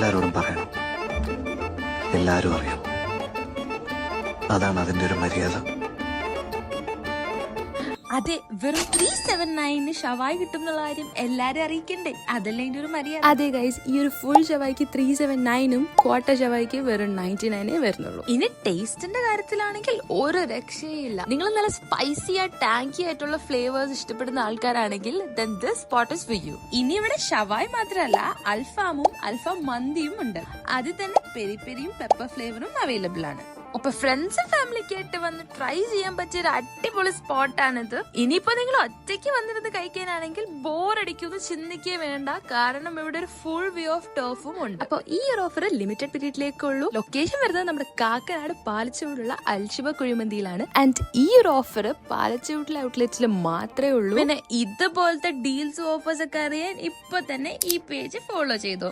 എല്ലാരോടും പറയണം, എല്ലാരും അറിയണം. അതാണ് അതിന്റെ ഒരു മര്യാദ. അതെ, വെറും 379 ഷവായി കിട്ടും എന്നുള്ള കാര്യം എല്ലാരും അറിയിക്കണ്ടേ? അതല്ലേ ഇതിന്റെ ഒരു മര്യാദ. അതെ ഗൈസ്, ഈ ഒരു ഫുൾ ഷവായിക്ക് 379ഉം ക്വാർട്ടർ ഷവായിക്ക് വെറും 99 വരുന്നുള്ളൂ. ഇനി ടേസ്റ്റിന്റെ കാര്യത്തിലാണെങ്കിൽ ഒരു രക്ഷയില്ല. നിങ്ങൾ നല്ല സ്പൈസി ടാങ്കി ആയിട്ടുള്ള ഫ്ലേവേഴ്സ് ഇഷ്ടപ്പെടുന്ന ആൾക്കാരാണെങ്കിൽ then this spot is for you. ഇനി ഇവിടെ ഷവായ് മാത്രമല്ല, അൽഫാമും അൽഫാം മന്തിയും ഉണ്ട്. അതിൽ തന്നെ പെരി പെരിയും പെപ്പർ ഫ്ലേവറും അവൈലബിൾ ആണ്. അപ്പൊ ഫ്രണ്ട്സും ഫാമിലിക്ക് ആയിട്ട് വന്ന് ട്രൈ ചെയ്യാൻ പറ്റിയ ഒരു അടിപൊളി സ്പോട്ടാണിത്. ഇനിയിപ്പോ നിങ്ങൾ ഒറ്റയ്ക്ക് വന്നിരുന്ന് കഴിക്കാനാണെങ്കിൽ ബോറടിക്കുമെന്ന് ചിന്തിക്കേ വേണ്ട, കാരണം ഇവിടെ ഒരു ഫുൾ വ്യൂ ഓഫ് ടർഫും ഉണ്ട്. അപ്പൊ ഈ ഒരു ഓഫർ ലിമിറ്റഡ് പീരീഡിലേക്കുള്ളൂ. ലൊക്കേഷൻ വരുന്നത് നമ്മുടെ കാക്കനാട് പാലച്ചുവടുള്ള അൽഷിബ കുഴിമന്തിയിലാണ്. ആൻഡ് ഈ ഒരു ഓഫർ പാലച്ചുവട്ടിലെ ഔട്ട്ലെറ്റിൽ മാത്രമേ ഉള്ളൂ. പിന്നെ ഇതുപോലത്തെ ഡീൽസ് ഓഫേഴ്സ് ഒക്കെ അറിയാൻ ഇപ്പൊ തന്നെ ഈ പേജ് ഫോളോ ചെയ്തോ.